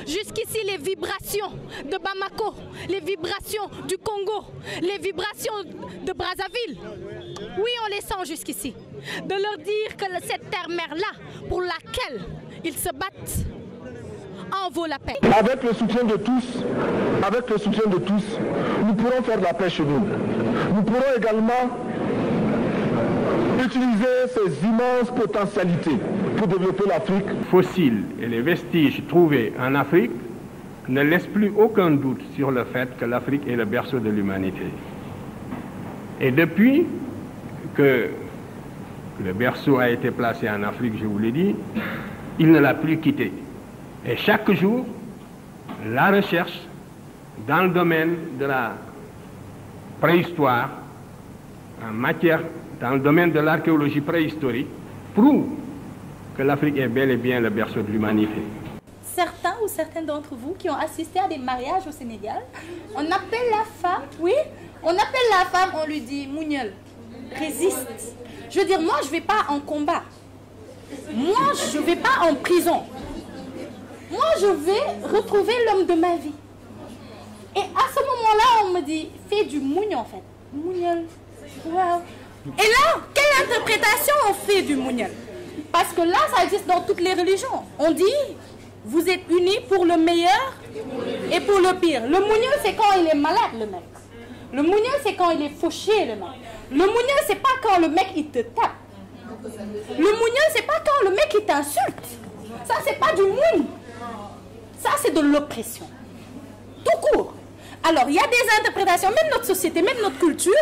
jusqu'ici les vibrations de Bamako, les vibrations du Congo, les vibrations de Brazzaville. Oui, on les sent jusqu'ici. De leur dire que cette terre-mère-là, pour laquelle ils se battent, en vaut la peine. Avec le soutien de tous, nous pourrons faire la paix chez nous. Nous pourrons également utiliser ces immenses potentialités pour développer l'Afrique. Les fossiles et les vestiges trouvés en Afrique ne laissent plus aucun doute sur le fait que l'Afrique est le berceau de l'humanité. Et depuis que le berceau a été placé en Afrique, je vous l'ai dit, il ne l'a plus quitté. Et chaque jour, la recherche dans le domaine de la préhistoire, dans le domaine de l'archéologie préhistorique, prouve que l'Afrique est bel et bien le berceau de l'humanité. Certains ou certaines d'entre vous qui ont assisté à des mariages au Sénégal, on appelle la femme, oui, on appelle la femme, on lui dit, Mouniel, résiste. Je veux dire, moi, je ne vais pas en combat. Moi, je ne vais pas en prison. Moi, je vais retrouver l'homme de ma vie. Et à ce moment-là, on me dit, fais du mouniel en fait. Mouniel, wow. Et là, quelle interprétation on fait du mouniel? Parce que là, ça existe dans toutes les religions. On dit, vous êtes unis pour le meilleur et pour le pire. Le mouniel, c'est quand il est malade, le mec. Le mouniel, c'est quand il est fauché, le mec. Le mouniel, c'est pas quand le mec, il te tape. Le mouniel, c'est pas quand le mec, il t'insulte. Ça, c'est pas du mouniel. Ça, c'est de l'oppression. Tout court. Alors, il y a des interprétations, même notre société, même notre culture,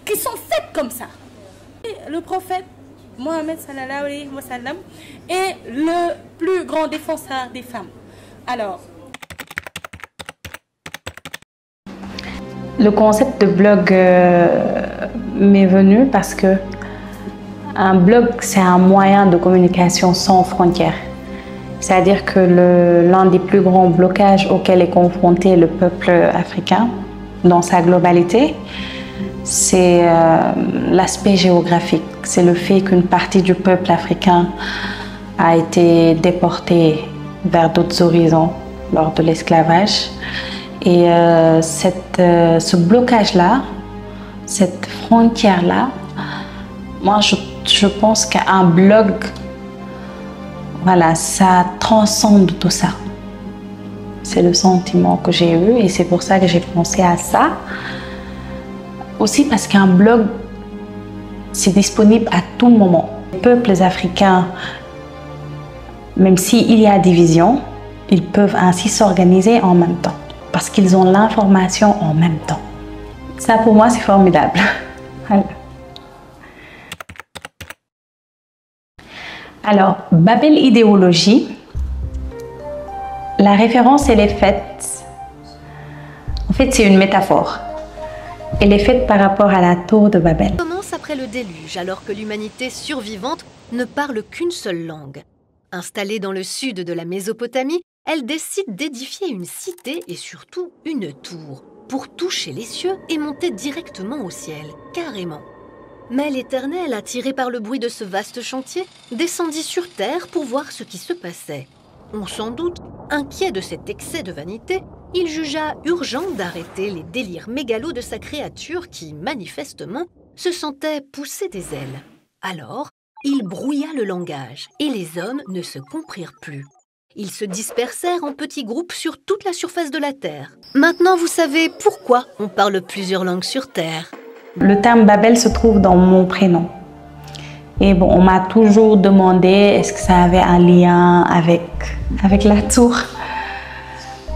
qui sont faites comme ça. Et le prophète Mohammed sallallahu alayhi wa sallam est le plus grand défenseur des femmes. Alors, le concept de blog m'est venu parce que un blog, c'est un moyen de communication sans frontières. C'est-à-dire que l'un des plus grands blocages auxquels est confronté le peuple africain dans sa globalité, c'est l'aspect géographique. C'est le fait qu'une partie du peuple africain a été déportée vers d'autres horizons lors de l'esclavage. Et ce blocage-là, cette frontière-là, moi je pense qu'un blog, voilà, ça transcende tout ça. C'est le sentiment que j'ai eu et c'est pour ça que j'ai pensé à ça. Aussi parce qu'un blog, c'est disponible à tout moment. Les peuples africains, même s'il y a division, ils peuvent ainsi s'organiser en même temps. Parce qu'ils ont l'information en même temps. Ça, pour moi, c'est formidable. Voilà. Alors, Babel idéologie, la référence, elle est faite. En fait, c'est une métaphore. Elle est faite par rapport à la tour de Babel. Elle commence après le déluge, alors que l'humanité survivante ne parle qu'une seule langue. Installée dans le sud de la Mésopotamie, elle décide d'édifier une cité et surtout une tour pour toucher les cieux et monter directement au ciel, carrément. Mais l'Éternel, attiré par le bruit de ce vaste chantier, descendit sur terre pour voir ce qui se passait. On s'en doute, inquiet de cet excès de vanité, il jugea urgent d'arrêter les délires mégalos de sa créature qui, manifestement, se sentait pousser des ailes. Alors, il brouilla le langage et les hommes ne se comprirent plus. Ils se dispersèrent en petits groupes sur toute la surface de la Terre. Maintenant, vous savez pourquoi on parle plusieurs langues sur Terre. Le terme Babel se trouve dans mon prénom. Et bon, on m'a toujours demandé est-ce que ça avait un lien avec la tour.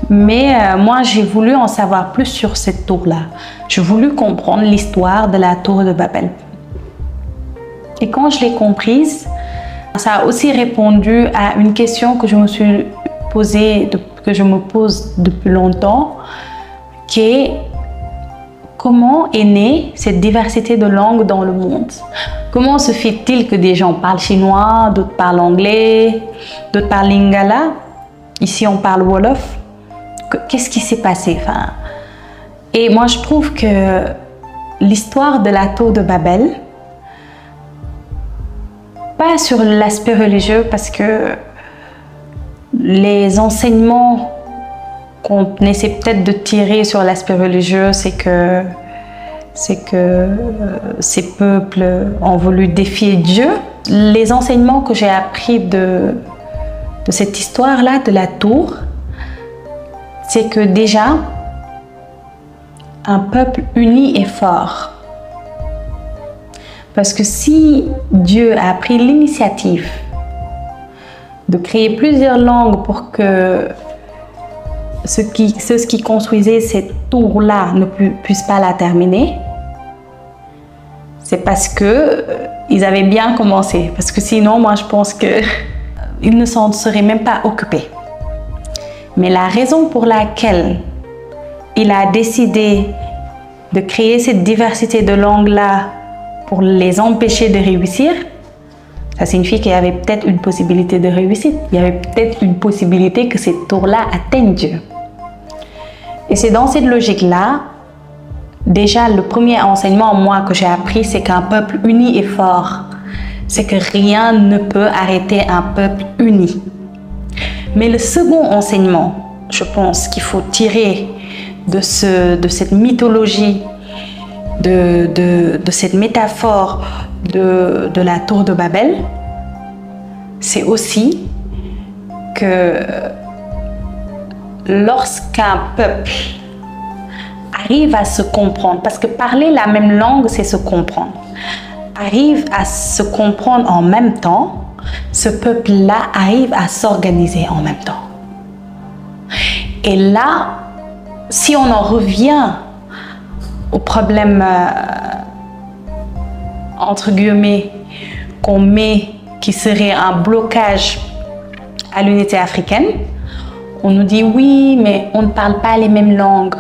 Mais moi, j'ai voulu en savoir plus sur cette tour-là. J'ai voulu comprendre l'histoire de la tour de Babel. Et quand je l'ai comprise, ça a aussi répondu à une question que je me suis posée, que je me pose depuis longtemps, qui est comment est née cette diversité de langues dans le monde? Comment se fait-il que des gens parlent chinois, d'autres parlent anglais, d'autres parlent lingala? Ici, on parle wolof. Qu'est-ce qui s'est passé? Et moi, je trouve que l'histoire de la tour de Babel, pas sur l'aspect religieux, parce que les enseignements qu'on essaie peut-être de tirer sur l'aspect religieux, c'est que ces peuples ont voulu défier Dieu. Les enseignements que j'ai appris de cette histoire-là, de la tour, c'est que déjà, un peuple uni est fort. Parce que si Dieu a pris l'initiative de créer plusieurs langues pour que ceux qui construisaient cette tour-là ne puissent pas la terminer, c'est parce qu'ils avaient bien commencé. Parce que sinon, moi, je pense qu'ils ne s'en seraient même pas occupés. Mais la raison pour laquelle il a décidé de créer cette diversité de langues-là pour les empêcher de réussir, ça signifie qu'il y avait peut-être une possibilité de réussite. Il y avait peut-être une possibilité que cette tour-là atteigne Dieu. Et c'est dans cette logique-là, déjà le premier enseignement, moi, que j'ai appris, c'est qu'un peuple uni est fort. C'est que rien ne peut arrêter un peuple uni. Mais le second enseignement, je pense qu'il faut tirer de cette mythologie, de cette métaphore de la tour de Babel, c'est aussi que lorsqu'un peuple arrive à se comprendre, parce que parler la même langue, c'est se comprendre, arrive à se comprendre en même temps, ce peuple-là arrive à s'organiser en même temps. Et là, si on en revient au problème, entre guillemets, qu'on met, qui serait un blocage à l'unité africaine, on nous dit oui, mais on ne parle pas les mêmes langues.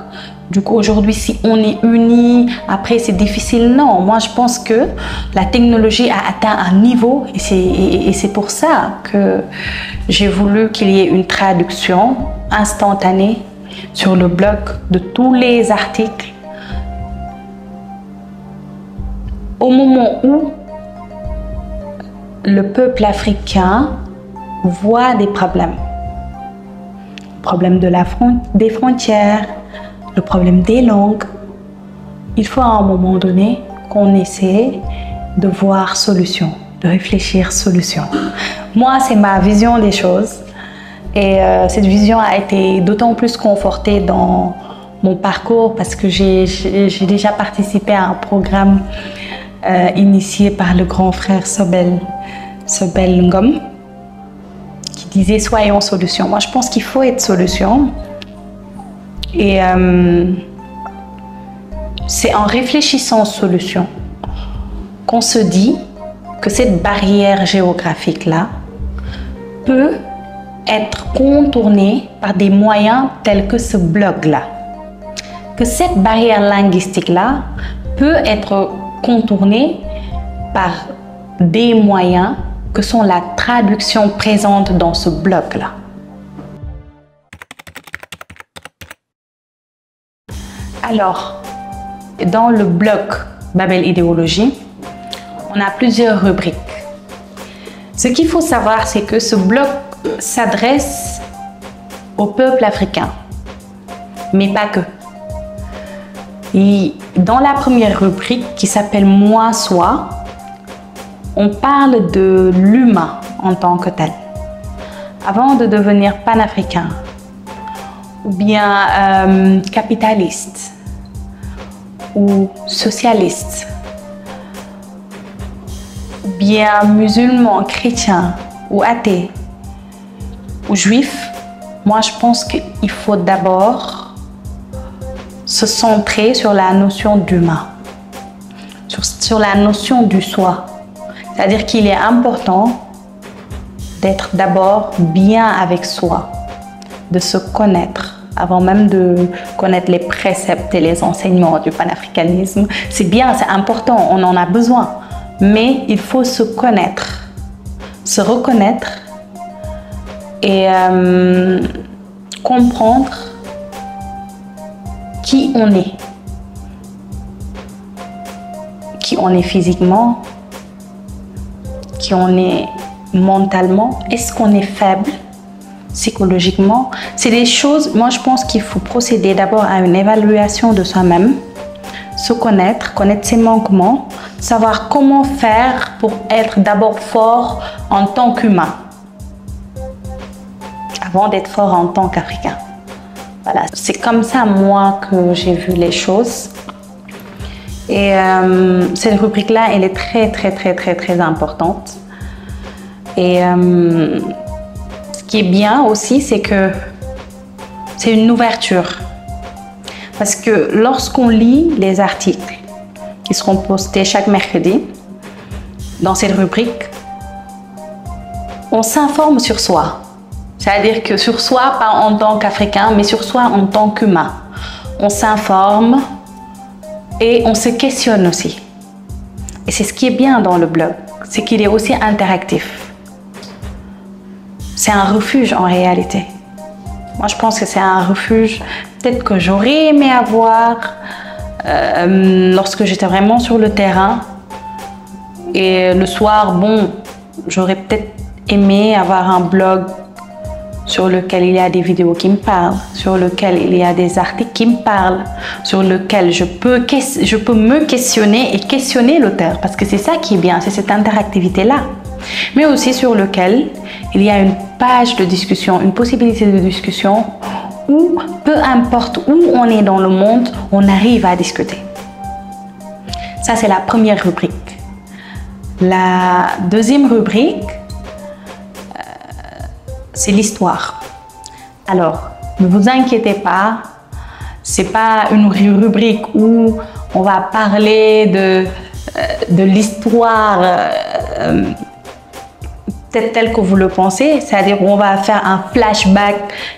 Du coup, aujourd'hui, si on est unis, après c'est difficile. Non, moi je pense que la technologie a atteint un niveau et c'est pour ça que j'ai voulu qu'il y ait une traduction instantanée sur le blog de tous les articles au moment où le peuple africain voit des problèmes. Le problème des frontières, le problème des langues. Il faut à un moment donné qu'on essaie de voir solution, de réfléchir solution. Moi, c'est ma vision des choses et cette vision a été d'autant plus confortée dans mon parcours parce que j'ai déjà participé à un programme initié par le grand frère Sobel Ngom qui disait « Soyons solution ». Moi, je pense qu'il faut être solution. Et c'est en réfléchissant aux solutions qu'on se dit que cette barrière géographique-là peut être contournée par des moyens tels que ce blog-là. Que cette barrière linguistique-là peut être contournée par des moyens que sont la traduction présente dans ce blog-là. Alors, dans le blog Babel Idéologie, on a plusieurs rubriques. Ce qu'il faut savoir, c'est que ce blog s'adresse au peuple africain, mais pas que. Et dans la première rubrique, qui s'appelle « Moi, soi », on parle de l'humain en tant que tel. Avant de devenir panafricain, ou bien capitaliste, ou socialiste, ou bien musulman, chrétien, ou athée, ou juif, moi je pense qu'il faut d'abord se centrer sur la notion d'humain, sur la notion du soi. C'est-à-dire qu'il est important d'être d'abord bien avec soi, de se connaître avant même de connaître les préceptes et les enseignements du panafricanisme. C'est bien, c'est important, on en a besoin. Mais il faut se connaître, se reconnaître et comprendre qui on est. Qui on est physiquement, qui on est mentalement. Est-ce qu'on est faible psychologiquement. C'est des choses, moi je pense qu'il faut procéder d'abord à une évaluation de soi-même, se connaître, connaître ses manquements, savoir comment faire pour être d'abord fort en tant qu'humain, avant d'être fort en tant qu'Africain. Voilà, c'est comme ça moi que j'ai vu les choses. Et cette rubrique-là, elle est très importante. Et ce qui est bien aussi, c'est que c'est une ouverture. Parce que lorsqu'on lit les articles qui seront postés chaque mercredi dans cette rubrique, on s'informe sur soi. C'est-à-dire que sur soi, pas en tant qu'Africain, mais sur soi en tant qu'humain. On s'informe et on se questionne aussi. Et c'est ce qui est bien dans le blog, c'est qu'il est aussi interactif. C'est un refuge en réalité. Moi, je pense que c'est un refuge peut-être que j'aurais aimé avoir lorsque j'étais vraiment sur le terrain. Et le soir, bon, j'aurais peut-être aimé avoir un blog sur lequel il y a des vidéos qui me parlent, sur lequel il y a des articles qui me parlent, sur lequel je peux me questionner et questionner l'auteur, parce que c'est ça qui est bien, c'est cette interactivité-là. Mais aussi sur lequel il y a une page de discussion, une possibilité de discussion où, peu importe où on est dans le monde, on arrive à discuter. Ça, c'est la première rubrique. La deuxième rubrique, c'est l'histoire. Alors, ne vous inquiétez pas, c'est pas une rubrique où on va parler de l'histoire peut-être telle que vous le pensez, c'est-à-dire on va faire un flashback,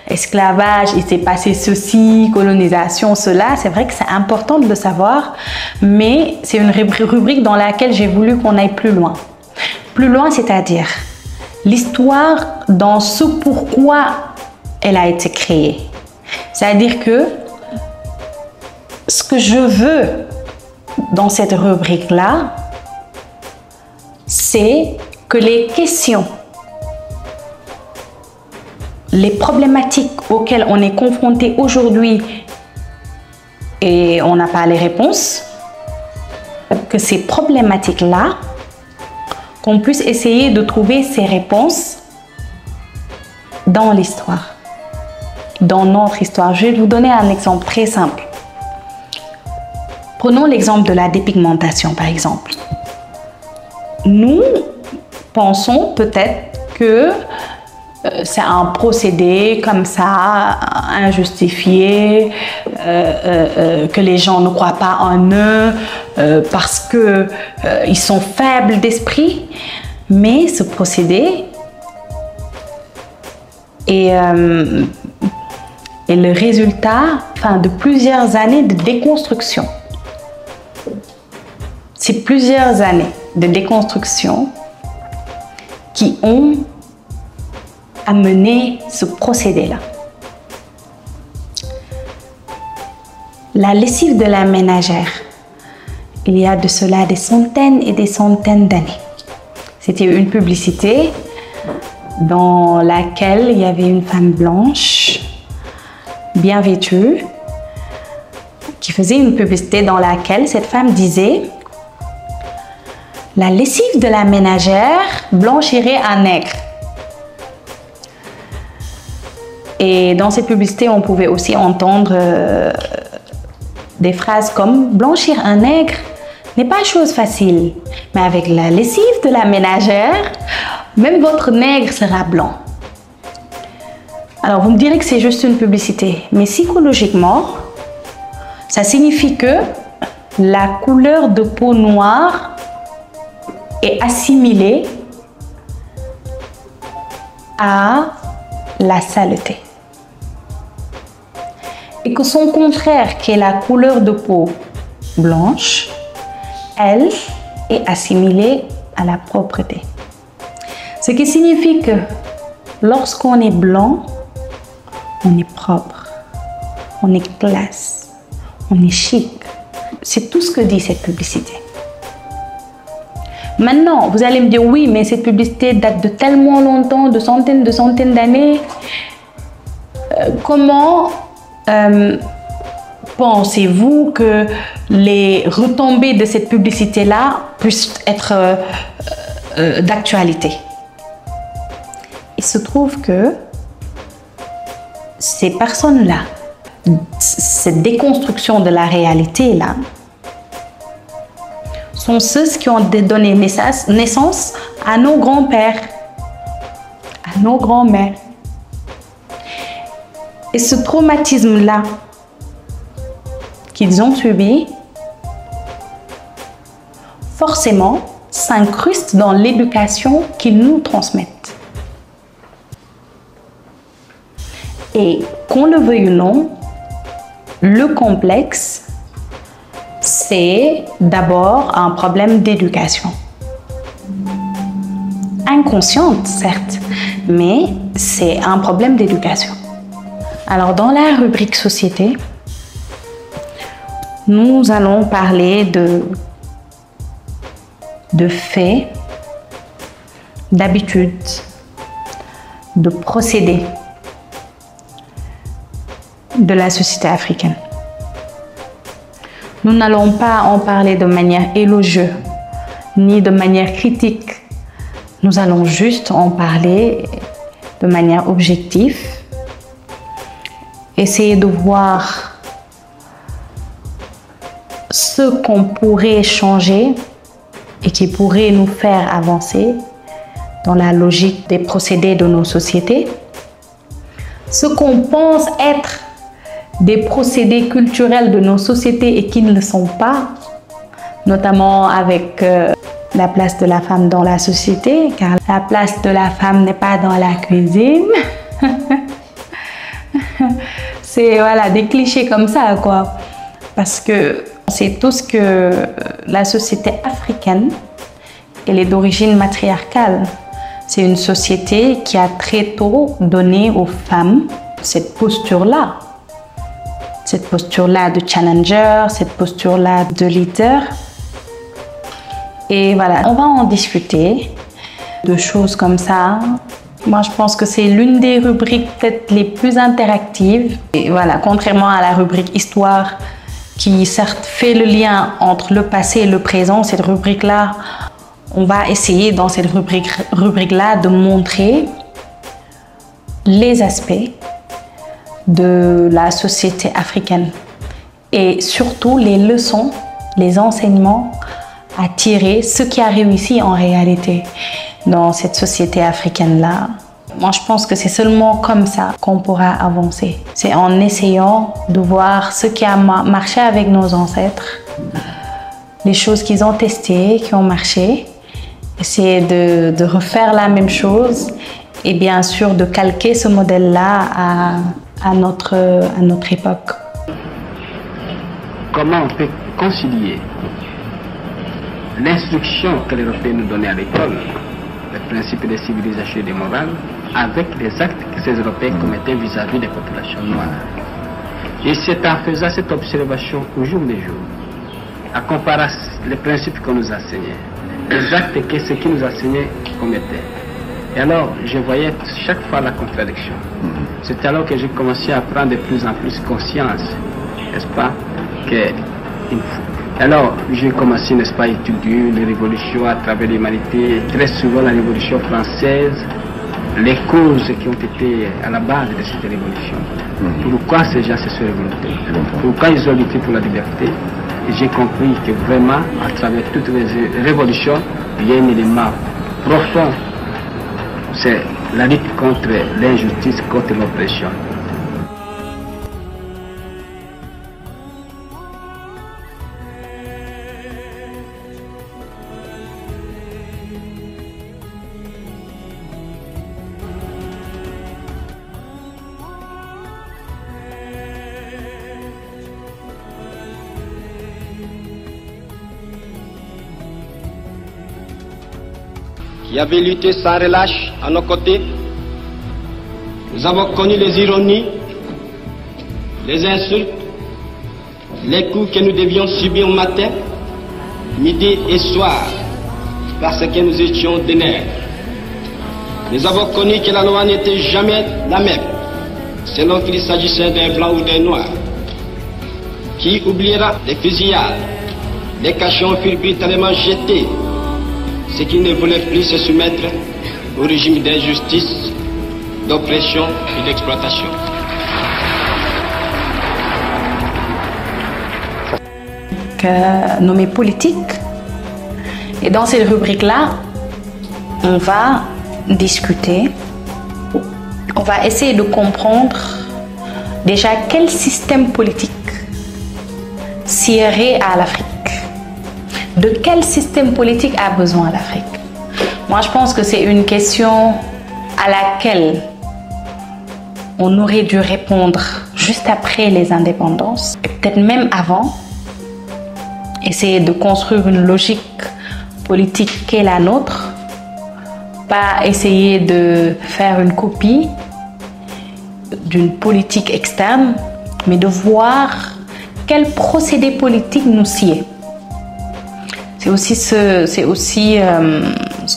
esclavage, il s'est passé ceci, colonisation, cela. C'est vrai que c'est important de le savoir, mais c'est une rubrique dans laquelle j'ai voulu qu'on aille plus loin. Plus loin, c'est-à-dire l'histoire dans ce pourquoi elle a été créée. C'est-à-dire que ce que je veux dans cette rubrique-là, c'est que les questions, les problématiques auxquelles on est confronté aujourd'hui et on n'a pas les réponses, que ces problématiques-là, qu'on puisse essayer de trouver ces réponses dans l'histoire, dans notre histoire. Je vais vous donner un exemple très simple. Prenons l'exemple de la dépigmentation, par exemple. Nous pensons peut-être que c'est un procédé comme ça, injustifié, que les gens ne croient pas en eux parce qu'ils sont faibles d'esprit. Mais ce procédé est le résultat de plusieurs années de déconstruction. C'est plusieurs années de déconstruction qui ont amené ce procédé-là. La lessive de la ménagère, il y a de cela des centaines et des centaines d'années. C'était une publicité dans laquelle il y avait une femme blanche, bien vêtue, qui faisait une publicité dans laquelle cette femme disait « La lessive de la ménagère blanchirait un nègre ». Et dans cette publicité, on pouvait aussi entendre des phrases comme « Blanchir un nègre n'est pas chose facile, mais avec la lessive de la ménagère, même votre nègre sera blanc ». Alors, vous me direz que c'est juste une publicité, mais psychologiquement, ça signifie que la couleur de peau noire est assimilée à la saleté. Et que son contraire, qui est la couleur de peau blanche, elle est assimilée à la propreté. Ce qui signifie que lorsqu'on est blanc, on est propre, on est classe, on est chic. C'est tout ce que dit cette publicité. Maintenant, vous allez me dire oui, mais cette publicité date de tellement longtemps, de centaines d'années. Comment pensez-vous que les retombées de cette publicité-là puissent être d'actualité? Il se trouve que ces personnes-là, cette déconstruction de la réalité-là, sont ceux qui ont donné naissance à nos grands-pères, à nos grands-mères. Et ce traumatisme-là qu'ils ont subi, forcément, s'incruste dans l'éducation qu'ils nous transmettent. Et qu'on le veuille ou non, le complexe, c'est d'abord un problème d'éducation. Inconsciente, certes, mais c'est un problème d'éducation. Alors, dans la rubrique société, nous allons parler de faits, d'habitudes, de procédés de la société africaine. Nous n'allons pas en parler de manière élogieuse, ni de manière critique. Nous allons juste en parler de manière objective, essayer de voir ce qu'on pourrait changer et qui pourrait nous faire avancer dans la logique des procédés de nos sociétés. Ce qu'on pense être des procédés culturels de nos sociétés et qui ne le sont pas, notamment avec la place de la femme dans la société, car la place de la femme n'est pas dans la cuisine. C'est voilà, des clichés comme ça, quoi. Parce que c'est tout ce que la société africaine, elle est d'origine matriarcale. C'est une société qui a très tôt donné aux femmes cette posture-là. Cette posture-là de challenger, cette posture-là de leader. Et voilà, on va en discuter de choses comme ça. Moi, je pense que c'est l'une des rubriques peut-être les plus interactives. Et voilà, contrairement à la rubrique Histoire, qui certes fait le lien entre le passé et le présent, cette rubrique-là, on va essayer dans cette rubrique-là de montrer les aspects de la société africaine et surtout les leçons, les enseignements à tirer, ce qui a réussi en réalité dans cette société africaine-là. Moi, je pense que c'est seulement comme ça qu'on pourra avancer. C'est en essayant de voir ce qui a marché avec nos ancêtres, les choses qu'ils ont testées, qui ont marché, essayer de refaire la même chose et bien sûr de calquer ce modèle-là à notre époque. Comment on peut concilier l'instruction que les Européens nous donnaient à l'école, les principes des civilisations et des morales, avec les actes que ces Européens commettaient vis-à-vis des populations noires? Et c'est en faisant cette observation au jour le jour, à comparer les principes qu'on nous enseignait, les actes que ceux qui nous enseignaient commettaient. Et alors, je voyais chaque fois la contradiction. C'est alors que j'ai commencé à prendre de plus en plus conscience, n'est-ce pas, que alors, j'ai commencé, n'est-ce pas, à étudier les révolutions à travers l'humanité, très souvent la révolution française, les causes qui ont été à la base de cette révolution. Pourquoi ces gens se sont révoltés? Pourquoi ils ont lutté pour la liberté? Et j'ai compris que vraiment, à travers toutes les révolutions, il y a un élément profond. C'est la lutte contre l'injustice, contre l'oppression. Qui avait lutté sans relâche à nos côtés. Nous avons connu les ironies, les insultes, les coups que nous devions subir au matin, midi et soir parce que nous étions des nègres. Nous avons connu que la loi n'était jamais la même, selon qu'il s'agissait d'un blanc ou d'un noir. Qui oubliera les fusillades? Les cachons furent brutalement jetés. Ceux qui ne voulaient plus se soumettre au régime d'injustice, d'oppression et d'exploitation. Nommé politique. Et dans cette rubrique-là, on va discuter, on va essayer de comprendre déjà quel système politique siérait à l'Afrique. De quel système politique a besoin l'Afrique? Moi, je pense que c'est une question à laquelle on aurait dû répondre juste après les indépendances, et peut-être même avant. Essayer de construire une logique politique qui est la nôtre, pas essayer de faire une copie d'une politique externe, mais de voir quel procédé politique nous sied. C'est aussi ce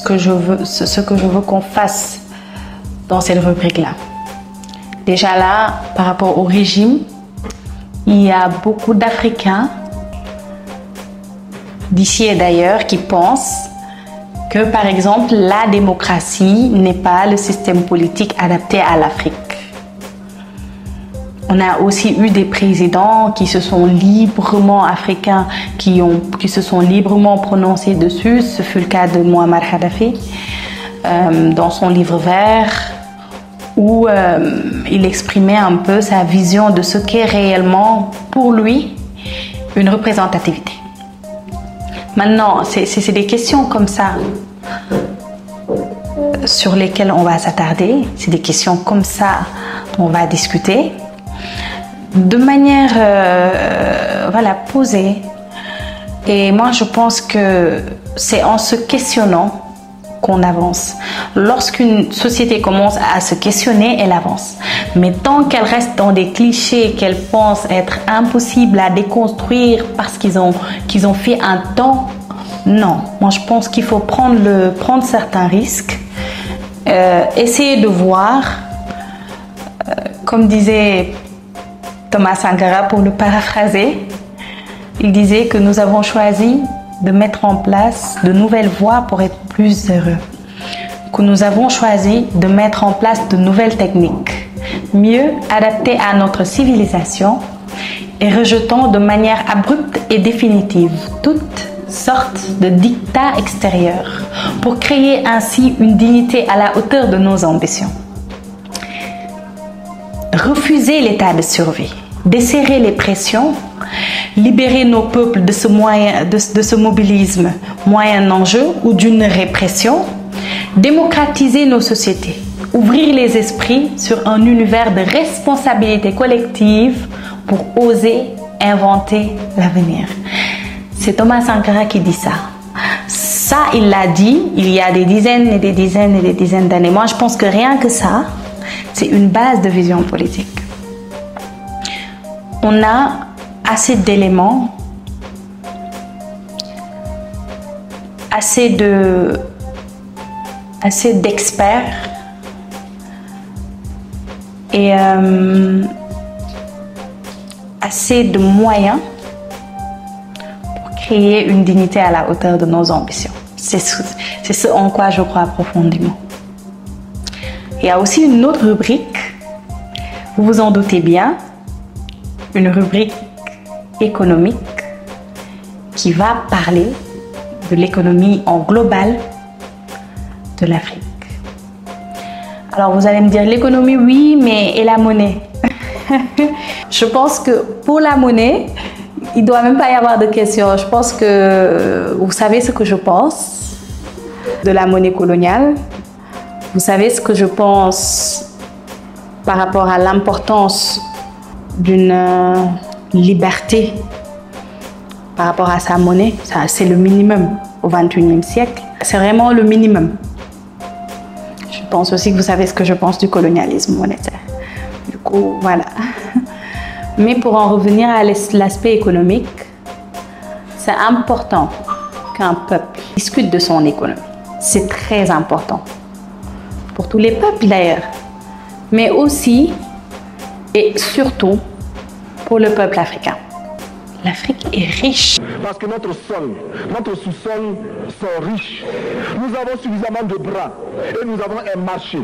que je veux qu'on fasse dans cette rubrique-là. Déjà là, par rapport au régime, il y a beaucoup d'Africains d'ici et d'ailleurs qui pensent que, par exemple, la démocratie n'est pas le système politique adapté à l'Afrique. On a aussi eu des présidents qui se sont librement africains, qui se sont librement prononcés dessus. Ce fut le cas de Muammar Kadhafi dans son livre vert, où il exprimait un peu sa vision de ce qu'est réellement pour lui une représentativité. Maintenant, c'est des questions comme ça sur lesquelles on va s'attarder. C'est des questions comme ça qu'on va discuter de manière posée. Et moi, je pense que c'est en se questionnant qu'on avance. Lorsqu'une société commence à se questionner, elle avance. Mais tant qu'elle reste dans des clichés qu'elle pense être impossibles à déconstruire parce qu'ils ont fait un temps, non. Moi, je pense qu'il faut prendre certains risques, essayer de voir, comme disait Thomas Sankara, pour le paraphraser, il disait que nous avons choisi de mettre en place de nouvelles voies pour être plus heureux. Que nous avons choisi de mettre en place de nouvelles techniques, mieux adaptées à notre civilisation et rejetant de manière abrupte et définitive toutes sortes de dictats extérieurs pour créer ainsi une dignité à la hauteur de nos ambitions. Refuser l'état de survie, desserrer les pressions, libérer nos peuples de ce mobilisme moyen d'enjeu ou d'une répression, démocratiser nos sociétés, ouvrir les esprits sur un univers de responsabilité collective pour oser inventer l'avenir. C'est Thomas Sankara qui dit ça. Ça, il l'a dit il y a des dizaines et des dizaines et des dizaines d'années. Moi, je pense que rien que ça, c'est une base de vision politique. On a assez d'éléments, assez d'experts et assez de moyens pour créer une dignité à la hauteur de nos ambitions. C'est ce en quoi je crois profondément. Il y a aussi une autre rubrique, vous vous en doutez bien, une rubrique économique qui va parler de l'économie en global de l'Afrique. Alors vous allez me dire, l'économie oui, mais et la monnaie? Je pense que pour la monnaie, il ne doit même pas y avoir de question. Je pense que vous savez ce que je pense de la monnaie coloniale. Vous savez ce que je pense par rapport à l'importance d'une liberté par rapport à sa monnaie. C'est le minimum au XXIe siècle. C'est vraiment le minimum. Je pense aussi que vous savez ce que je pense du colonialisme monétaire. Du coup, voilà. Mais pour en revenir à l'aspect économique, c'est important qu'un peuple discute de son économie. C'est très important. Pour tous les peuples d'ailleurs. Mais aussi et surtout pour le peuple africain. L'Afrique est riche. Parce que notre sol, notre sous-sol sont riches. Nous avons suffisamment de bras et nous avons un marché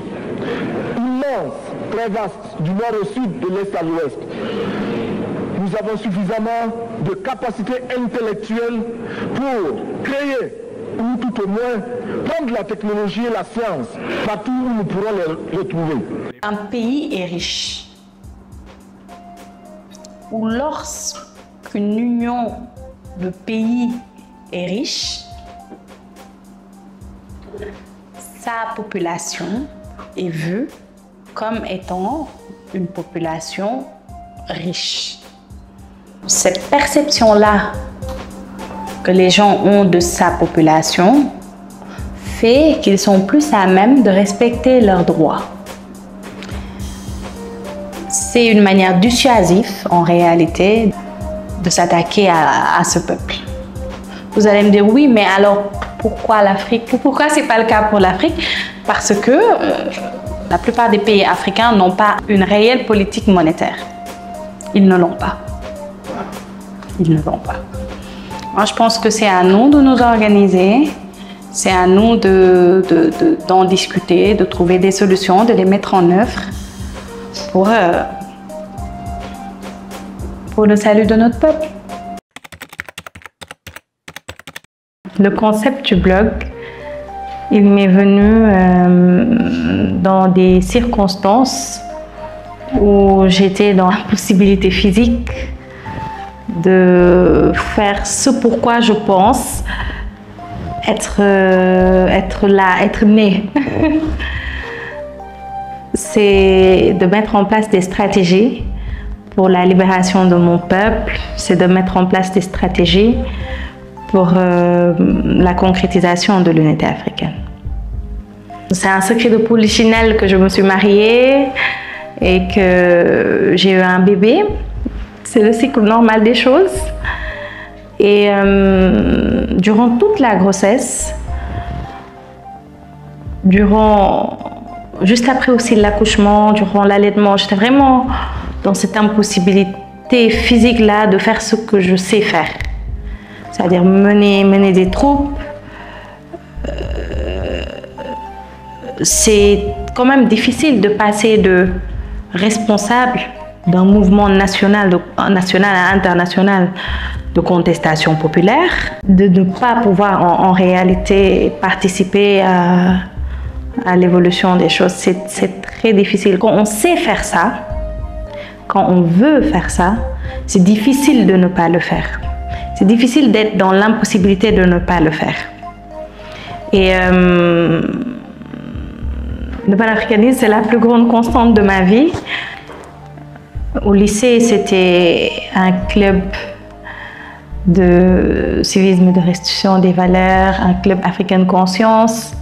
immense, très vaste, du nord au sud, de l'est à l'ouest. Nous avons suffisamment de capacités intellectuelles pour créer, ou tout au moins prendre la technologie et la science partout où nous pourrons les retrouver. Un pays est riche. Ou lorsqu'une union de pays est riche, sa population est vue comme étant une population riche. Cette perception-là que les gens ont de sa population fait qu'ils sont plus à même de respecter leurs droits. C'est une manière dissuasive, en réalité, de s'attaquer à ce peuple. Vous allez me dire, oui, mais alors pourquoi l'Afrique? Pourquoi ce n'est pas le cas pour l'Afrique? Parce que la plupart des pays africains n'ont pas une réelle politique monétaire. Ils ne l'ont pas. Ils ne l'ont pas. Moi, je pense que c'est à nous de nous organiser, c'est à nous d'en discuter, de trouver des solutions, de les mettre en œuvre pour le salut de notre peuple. Le concept du blog, il m'est venu dans des circonstances où j'étais dans l'impossibilité physique de faire ce pourquoi je pense être né. C'est de mettre en place des stratégies pour la libération de mon peuple, c'est de mettre en place des stratégies pour la concrétisation de l'unité africaine. C'est un secret de polichinelle que je me suis mariée et que j'ai eu un bébé. C'est le cycle normal des choses. Et durant toute la grossesse, juste après aussi l'accouchement, durant l'allaitement, j'étais vraiment dans cette impossibilité physique-là de faire ce que je sais faire. C'est-à-dire mener des troupes. C'est quand même difficile de passer de responsable d'un mouvement national à international de contestation populaire, de ne pas pouvoir en réalité participer à l'évolution des choses. C'est très difficile. Quand on sait faire ça, quand on veut faire ça, c'est difficile de ne pas le faire. C'est difficile d'être dans l'impossibilité de ne pas le faire. Et le panafricanisme, c'est la plus grande constante de ma vie. Au lycée, c'était un club de civisme et de restitution des valeurs, un club African Conscience.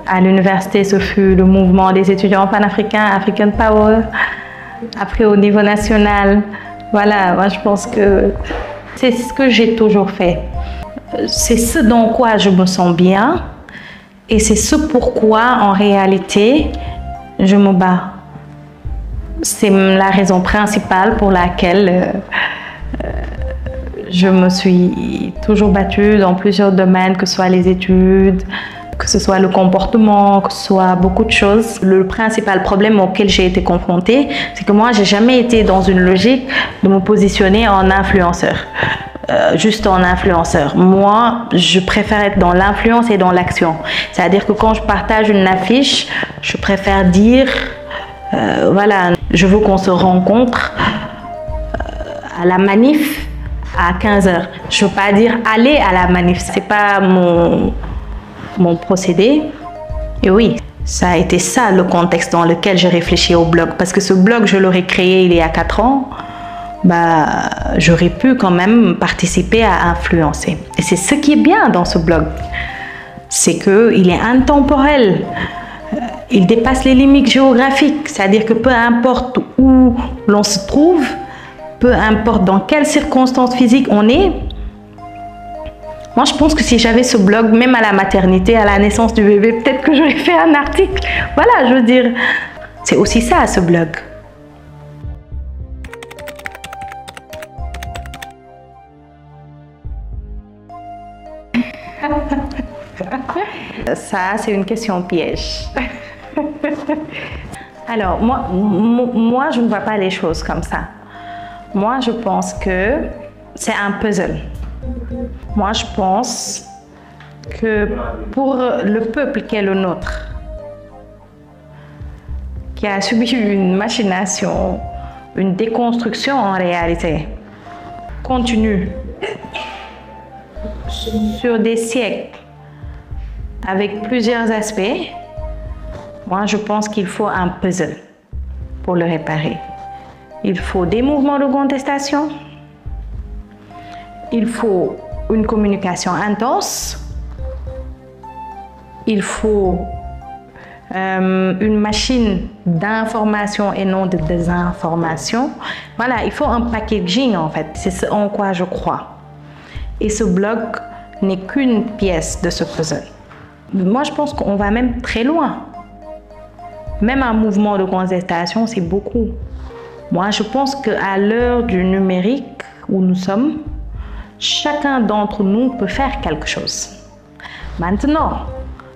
À l'université, ce fut le mouvement des étudiants panafricains, African Power. Après, au niveau national, voilà, moi je pense que c'est ce que j'ai toujours fait. C'est ce dans quoi je me sens bien et c'est ce pourquoi, en réalité, je me bats. C'est la raison principale pour laquelle je me suis toujours battue dans plusieurs domaines, que ce soit les études, que ce soit le comportement, que ce soit beaucoup de choses. Le principal problème auquel j'ai été confrontée, c'est que moi, j'ai jamais été dans une logique de me positionner en influenceur, juste en influenceur. Moi, je préfère être dans l'influence et dans l'action. C'est-à-dire que quand je partage une affiche, je préfère dire, voilà, je veux qu'on se rencontre à la manif à 15h. Je ne veux pas dire aller à la manif, ce n'est pas mon procédé. Et oui, ça a été ça le contexte dans lequel j'ai réfléchi au blog. Parce que ce blog, je l'aurais créé il y a 4 ans, j'aurais pu quand même participer à influencer. Et c'est ce qui est bien dans ce blog. C'est qu'il est intemporel. Il dépasse les limites géographiques. C'est-à-dire que peu importe où l'on se trouve, peu importe dans quelles circonstances physiques on est, Moi, je pense que si j'avais ce blog, même à la maternité, à la naissance du bébé, peut-être que j'aurais fait un article. Voilà, je veux dire, c'est aussi ça, ce blog. Ça, c'est une question piège. Alors, moi, je ne vois pas les choses comme ça. Moi, je pense que c'est un puzzle. Moi, je pense que pour le peuple qui est le nôtre, qui a subi une machination, une déconstruction en réalité, continue sur des siècles, avec plusieurs aspects, moi je pense qu'il faut un puzzle pour le réparer. Il faut des mouvements de contestation, il faut une communication intense, il faut une machine d'information et non de désinformation. Voilà, il faut un packaging en fait, c'est ce en quoi je crois. Et ce blog n'est qu'une pièce de ce puzzle. Moi, je pense qu'on va même très loin. Même un mouvement de contestation, c'est beaucoup. Moi, je pense qu'à l'heure du numérique où nous sommes, chacun d'entre nous peut faire quelque chose. Maintenant,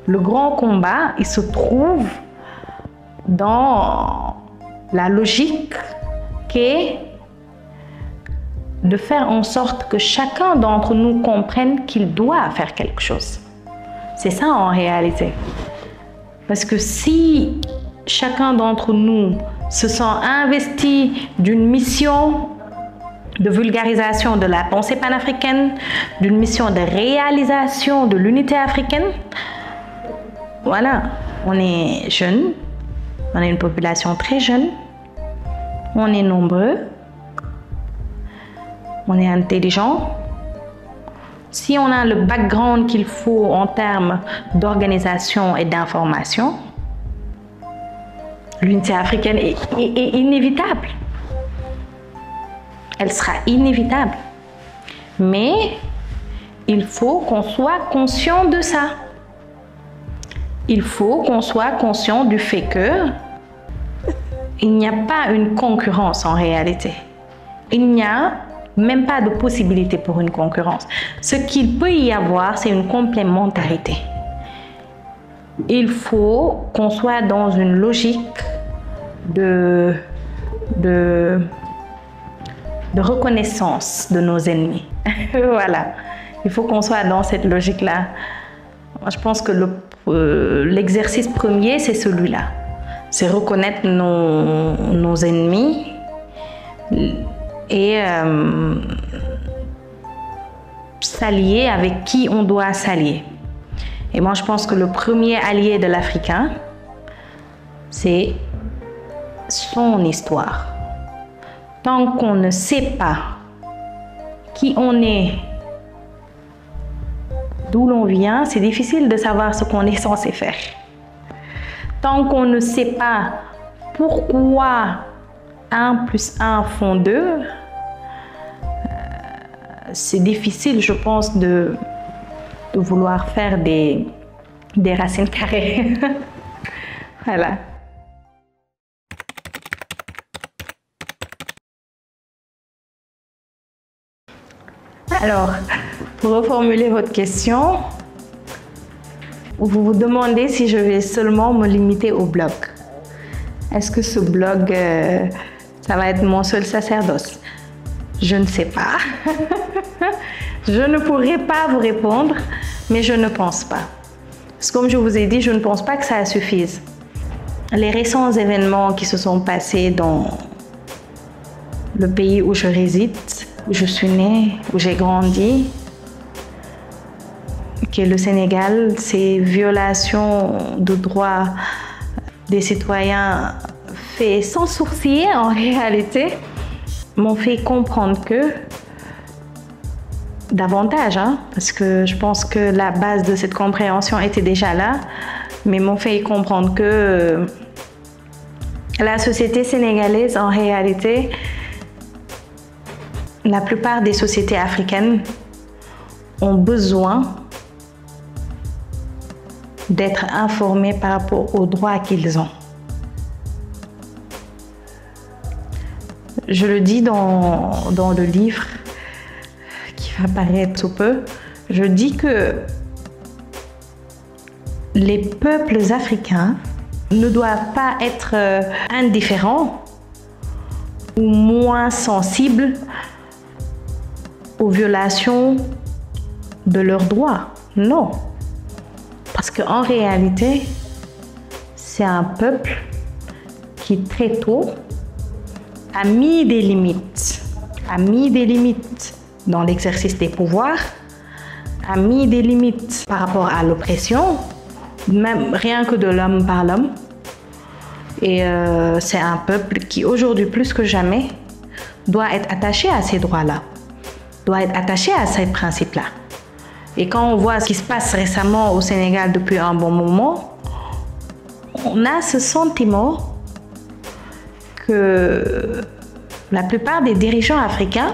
le grand combat, il se trouve dans la logique qui est de faire en sorte que chacun d'entre nous comprenne qu'il doit faire quelque chose. C'est ça en réalité. Parce que si chacun d'entre nous se sent investi d'une mission de vulgarisation de la pensée panafricaine, d'une mission de réalisation de l'unité africaine, voilà, on est jeunes, on est une population très jeune, on est nombreux, on est intelligent. Si on a le background qu'il faut en termes d'organisation et d'information, l'unité africaine est inévitable. Elle sera inévitable. Mais il faut qu'on soit conscient de ça. Il faut qu'on soit conscient du fait qu'il n'y a pas une concurrence en réalité. Il n'y a même pas de possibilité pour une concurrence. Ce qu'il peut y avoir, c'est une complémentarité. Il faut qu'on soit dans une logique de reconnaissance de nos ennemis. Voilà. Il faut qu'on soit dans cette logique-là. Je pense que l'exercice premier, c'est celui-là. C'est reconnaître nos ennemis et s'allier avec qui on doit s'allier. Et moi, je pense que le premier allié de l'Africain, c'est son histoire. Tant qu'on ne sait pas qui on est, d'où l'on vient, c'est difficile de savoir ce qu'on est censé faire. Tant qu'on ne sait pas pourquoi 1 + 1 font 2, c'est difficile, je pense, de vouloir faire des racines carrées. Voilà. Alors, pour reformuler votre question, vous vous demandez si je vais seulement me limiter au blog. Est-ce que ce blog, ça va être mon seul sacerdoce? Je ne sais pas. Je ne pourrai pas vous répondre, mais je ne pense pas. Parce que comme je vous ai dit, je ne pense pas que ça suffise. Les récents événements qui se sont passés dans le pays où je réside, où je suis née, où j'ai grandi, qui est le Sénégal, ces violations de droits des citoyens faits sans sourciller en réalité, m'ont fait comprendre que, davantage, parce que je pense que la base de cette compréhension était déjà là, mais m'ont fait comprendre que la société sénégalaise, en réalité, la plupart des sociétés africaines ont besoin d'être informés par rapport aux droits qu'ils ont. Je le dis dans le livre qui va paraître sous peu, je dis que les peuples africains ne doivent pas être indifférents ou moins sensibles aux violations de leurs droits. Non. Parce qu'en réalité, c'est un peuple qui très tôt a mis des limites dans l'exercice des pouvoirs, a mis des limites par rapport à l'oppression, même rien que de l'homme par l'homme. Et c'est un peuple qui aujourd'hui plus que jamais doit être attaché à ces droits-là, doit être attaché à ces principes-là. Et quand on voit ce qui se passe récemment au Sénégal depuis un bon moment, on a ce sentiment que la plupart des dirigeants africains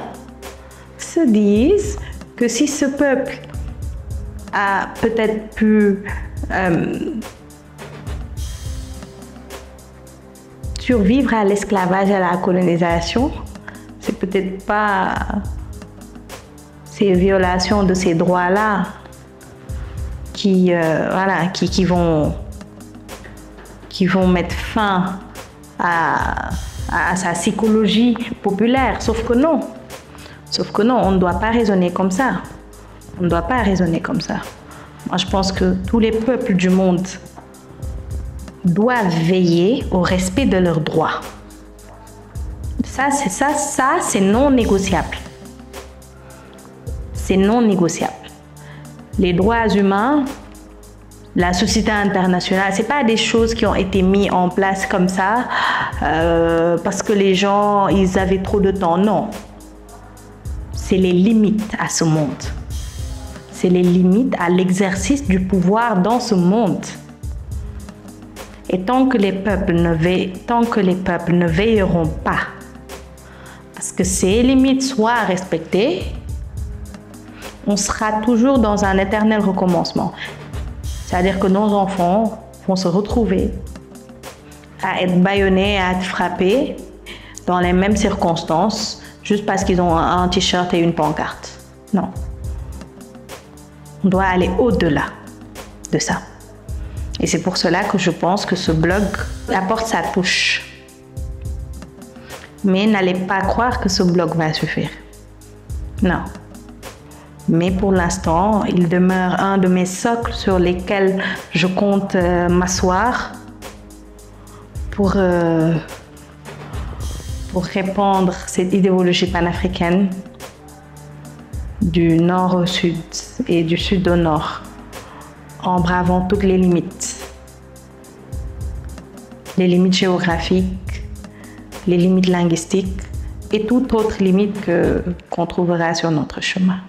se disent que si ce peuple a peut-être pu survivre à l'esclavage et à la colonisation, c'est peut-être pas ces violations de ces droits-là qui vont mettre fin à sa psychologie populaire. Sauf que non, on ne doit pas raisonner comme ça. On ne doit pas raisonner comme ça. Moi, je pense que tous les peuples du monde doivent veiller au respect de leurs droits. Ça, c'est non négociable. C'est non négociable. Les droits humains, la société internationale, c'est pas des choses qui ont été mises en place comme ça parce que les gens, ils avaient trop de temps. Non. C'est les limites à ce monde. C'est les limites à l'exercice du pouvoir dans ce monde. Et tant que les peuples ne veilleront pas à ce que ces limites soient respectées, on sera toujours dans un éternel recommencement. C'est-à-dire que nos enfants vont se retrouver à être bâillonnés, à être frappés dans les mêmes circonstances, juste parce qu'ils ont un t-shirt et une pancarte. Non. On doit aller au-delà de ça. Et c'est pour cela que je pense que ce blog apporte sa touche. Mais n'allez pas croire que ce blog va suffire. Non. Mais pour l'instant, il demeure un de mes socles sur lesquels je compte m'asseoir pour répandre cette idéologie panafricaine du nord au sud et du sud au nord, en bravant toutes les limites géographiques, les limites linguistiques et toute autre limite qu'on trouvera sur notre chemin.